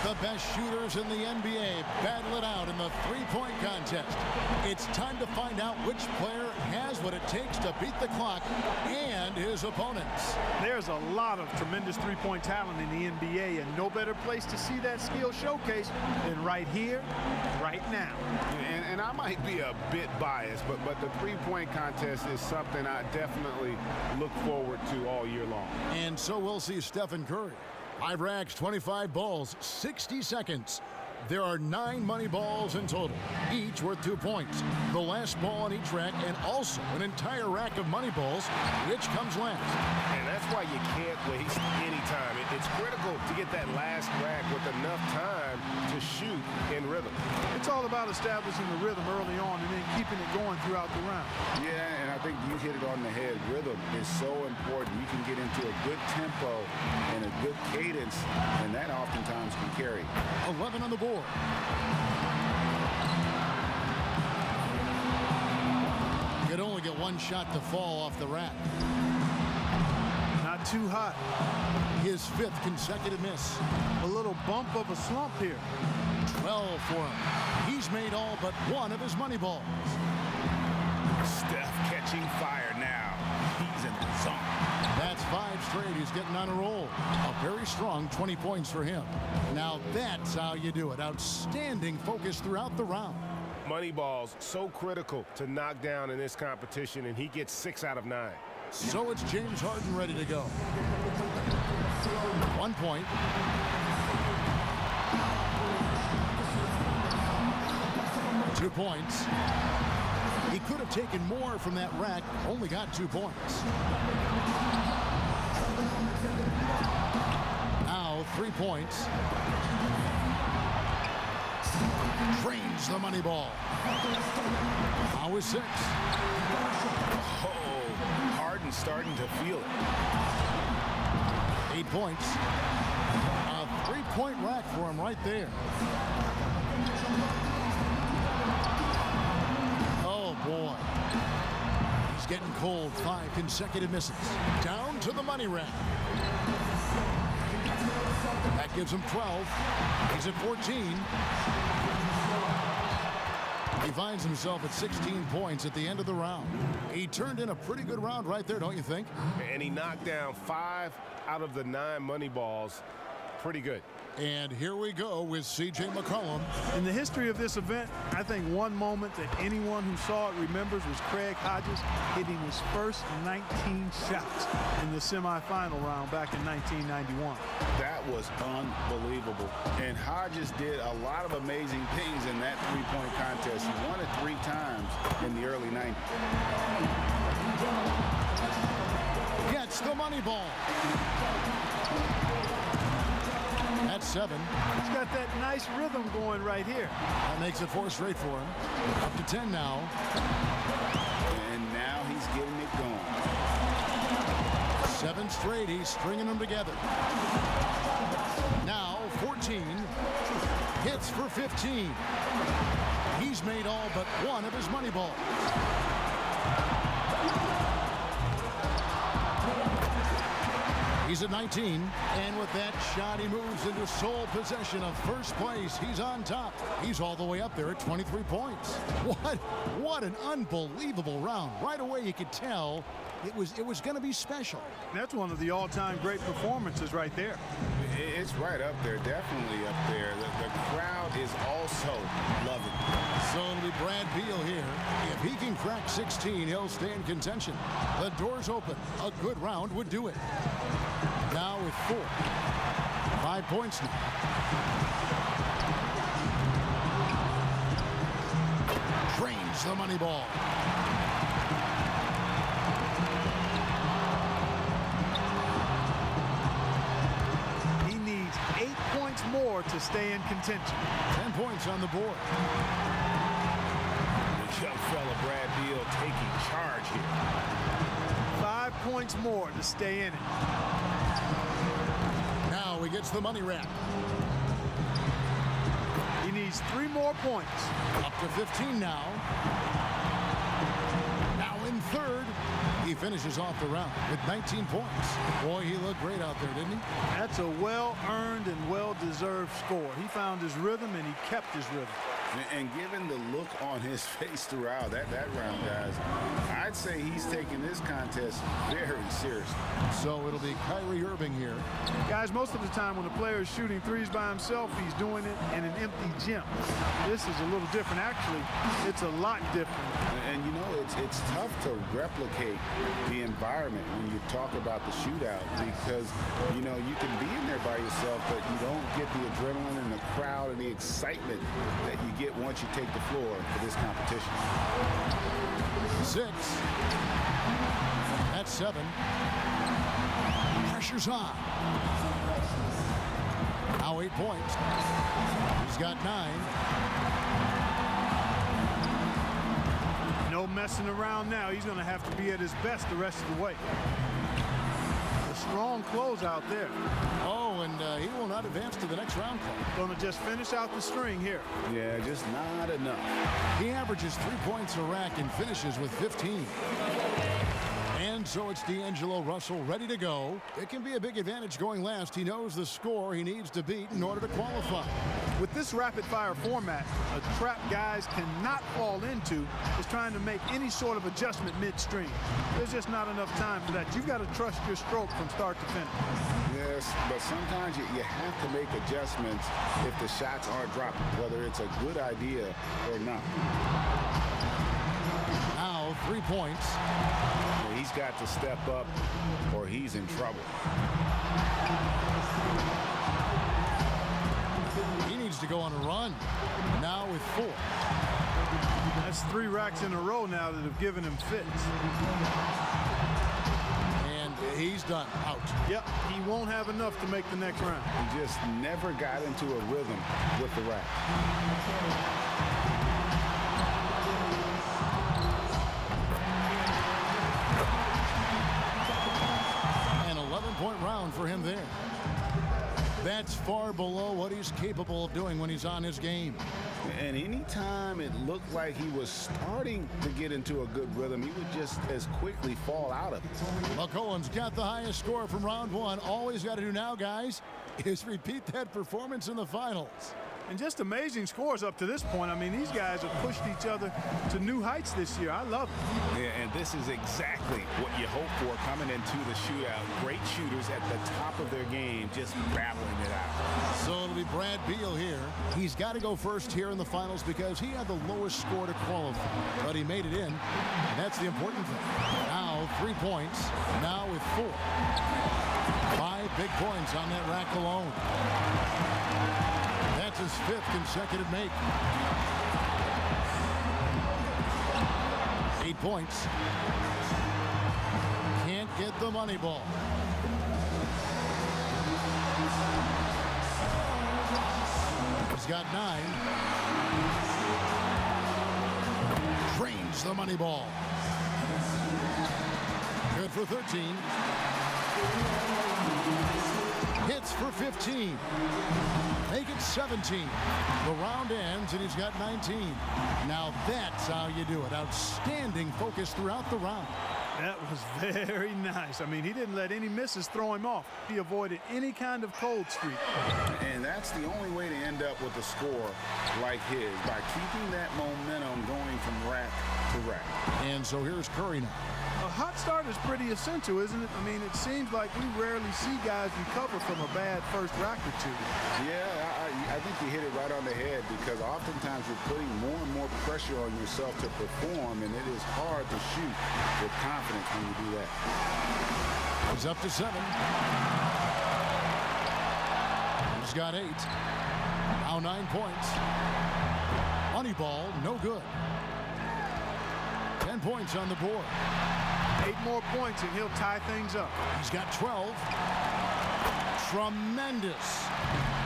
The best shooters in the NBA battle it out in the three-point contest. It's time to find out which player has what it takes to beat the clock and his opponents. There's a lot of tremendous three-point talent in the NBA, and no better place to see that skill showcased than right here, right now. And I might be a bit biased, but the three-point contest is something I definitely look forward to all year long. And so we'll see Stephen Curry. 5 racks, 25 balls, 60 seconds. There are 9 money balls in total, each worth 2 points. The last ball on each rack, and also an entire rack of money balls, which comes last. And that's why you can't waste any time. It's critical to get that last rack with enough time to shoot in rhythm. It's all about establishing the rhythm early on and then keeping it going throughout the round. Yeah, and I think you hit it on the head. Rhythm is so important. You can get into a good tempo and a good cadence, and that oftentimes can carry. 11 on the board. You could only get one shot to fall off the rack. Not too hot. His 5th consecutive miss. A little bump of a slump here. 12 for him. He's made all but one of his money balls. Steph catching fire now. He's in the zone. That's 5 straight. He's getting on a roll. A very strong 20 points for him. Now that's how you do it. Outstanding focus throughout the round. Money balls so critical to knock down in this competition, and he gets 6 out of 9. So it's James Harden ready to go. 1 point. Two points. He could have taken more from that rack, only got 2 points. Now 3 points. Drains the money ball. Now is 6. Oh, Harden starting to feel it. 8 points. A 3-point rack for him right there. Oh, boy. He's getting cold. 5 consecutive misses. Down to the money rack. That gives him 12. He's at 14. He finds himself at 16 points at the end of the round. He turned in a pretty good round right there, don't you think? And he knocked down 5 out of the 9 money balls. Pretty good. And here we go with C.J. McCollum. In the history of this event, I think one moment that anyone who saw it remembers was Craig Hodges hitting his first 19 shots in the semifinal round back in 1991. That was unbelievable. And Hodges did a lot of amazing things in that three-point contest. He won it 3 times in the early 90s. Gets the money ball. That's 7. He's got that nice rhythm going right here. That makes it 4 straight for him. Up to 10 now. And now he's getting it going. 7 straight. He's stringing them together. Now 14. Hits for 15. He's made all but one of his money balls. He's at 19, and with that shot, he moves into sole possession of first place. He's on top. He's all the way up there at 23 points. What an unbelievable round. Right away, you could tell it was going to be special. That's one of the all-time great performances right there. It's right up there, definitely up there. The crowd is also loving it. So it'll be Brad Beal here. If he can crack 16, he'll stay in contention. The door's open. A good round would do it. Now with 4. 5 points now. Drains the money ball. He needs 8 points more to stay in contention. 10 points on the board. The young fella Brad Beal taking charge here. 5 points more to stay in it. Now he gets the money rack. He needs 3 more points. Up to 15 now. Now in third. He finishes off the round with 19 points. Boy, he looked great out there, didn't he? That's a well-earned and well-deserved score. He found his rhythm, and he kept his rhythm. And given the look on his face throughout that round, guys, I'd say he's taking this contest very seriously. So it'll be Kyrie Irving here. Guys, most of the time when a player is shooting threes by himself, he's doing it in an empty gym. This is a little different. Actually, it's a lot different. And you know, it's tough to replicate the environment when you talk about the shootout because, you know, you can be in there by yourself, but you don't get the adrenaline and the crowd and the excitement that you get once you take the floor for this competition. 6. That's 7. Pressure's on. Now 8 points. He's got 9. No messing around now. He's going to have to be at his best the rest of the way. A strong close out there. Oh, and he will not advance to the next round. Going to just finish out the string here. Yeah, just not enough. He averages 3 points a rack and finishes with 15. And so it's D'Angelo Russell ready to go. It can be a big advantage going last. He knows the score he needs to beat in order to qualify. With this rapid-fire format, a trap guys cannot fall into is trying to make any sort of adjustment midstream. There's just not enough time for that. You've got to trust your stroke from start to finish. Yes, but sometimes you have to make adjustments if the shots aren't dropping, whether it's a good idea or not. Now 3 points. He's got to step up or he's in trouble. He needs to go on a run. Now with 4. That's 3 racks in a row now that have given him fits. And he's done. Out. Yep, he won't have enough to make the next round. He just never got into a rhythm with the rack. An 11-point round for him there. That's far below what he's capable of doing when he's on his game. And anytime it looked like he was starting to get into a good rhythm, he would just as quickly fall out of it. McCollum's got the highest score from round 1. All he's got to do now, guys, is repeat that performance in the finals. And just amazing scores up to this point. I mean, these guys have pushed each other to new heights this year. I love it. Yeah, and this is exactly what you hope for coming into the shootout. Great shooters at the top of their game, just battling it out. So it'll be Brad Beal here. He's got to go first here in the finals because he had the lowest score to qualify. But he made it in, and that's the important thing. Now 3 points, now with 4. 5 big points on that rack alone. That's his 5th consecutive make. 8 points. Can't get the money ball. He's got 9. Drains the money ball. Good for 13. Hits for 15. Make it 17. The round ends and he's got 19. Now that's how you do it. Outstanding focus throughout the round. That was very nice. I mean, he didn't let any misses throw him off. He avoided any kind of cold streak. And that's the only way to end up with a score like his, by keeping that momentum going from rack to rack. And so here's Curry now. A hot start is pretty essential, isn't it? I mean, it seems like we rarely see guys recover from a bad first rack or two. Yeah, I think you hit it right on the head because oftentimes you're putting more and more pressure on yourself to perform, and it is hard to shoot with confidence when you do that. He's up to 7. He's got 8. Now 9 points. Money ball, no good. 10 points on the board. 8 more points and he'll tie things up. He's got 12. Tremendous.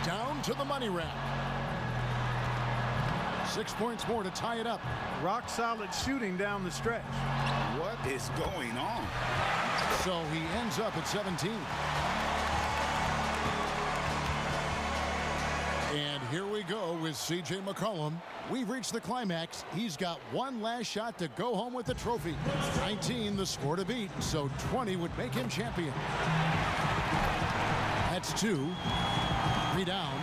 Down to the money rack. 6 points more to tie it up. Rock solid shooting down the stretch. What is going on? So he ends up at 17. And Here we go with C.J. McCollum. We've reached the climax. He's got one last shot to go home with the trophy. 19 the score to beat, so 20 would make him champion. That's 2. 3 down.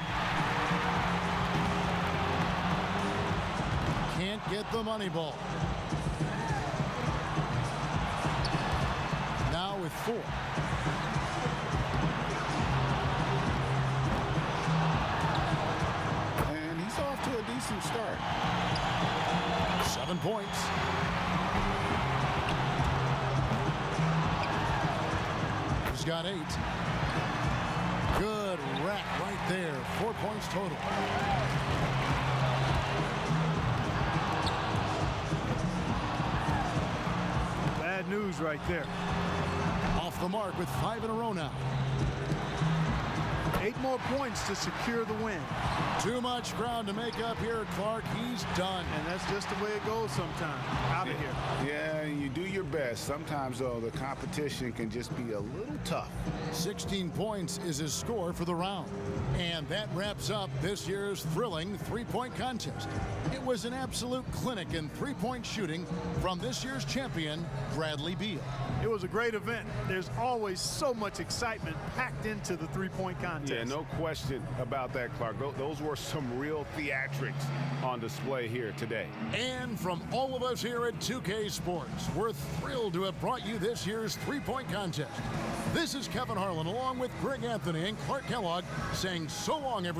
Can't get the money ball. Now with 4. And he's off to a decent start. 7 points. He's got 8. Good rack right there. 4 points total. Bad news right there. Off the mark with 5 in a row now. 8 more points to secure the win. Too much ground to make up here, Clark. He's done. And that's just the way it goes sometimes. Out of here. Yeah, you do your best. Sometimes, though, the competition can just be a little tough. 16 points is his score for the round. And that wraps up this year's thrilling three-point contest. It was an absolute clinic in three-point shooting from this year's champion, Bradley Beal. It was a great event. There's always so much excitement packed into the three-point contest. Yeah, no question about that, Clark. Those were some real theatrics on display here today. And from all of us here at 2K Sports, we're thrilled to have brought you this year's three-point contest. This is Kevin Harlan along with Greg Anthony and Clark Kellogg saying so long, everyone.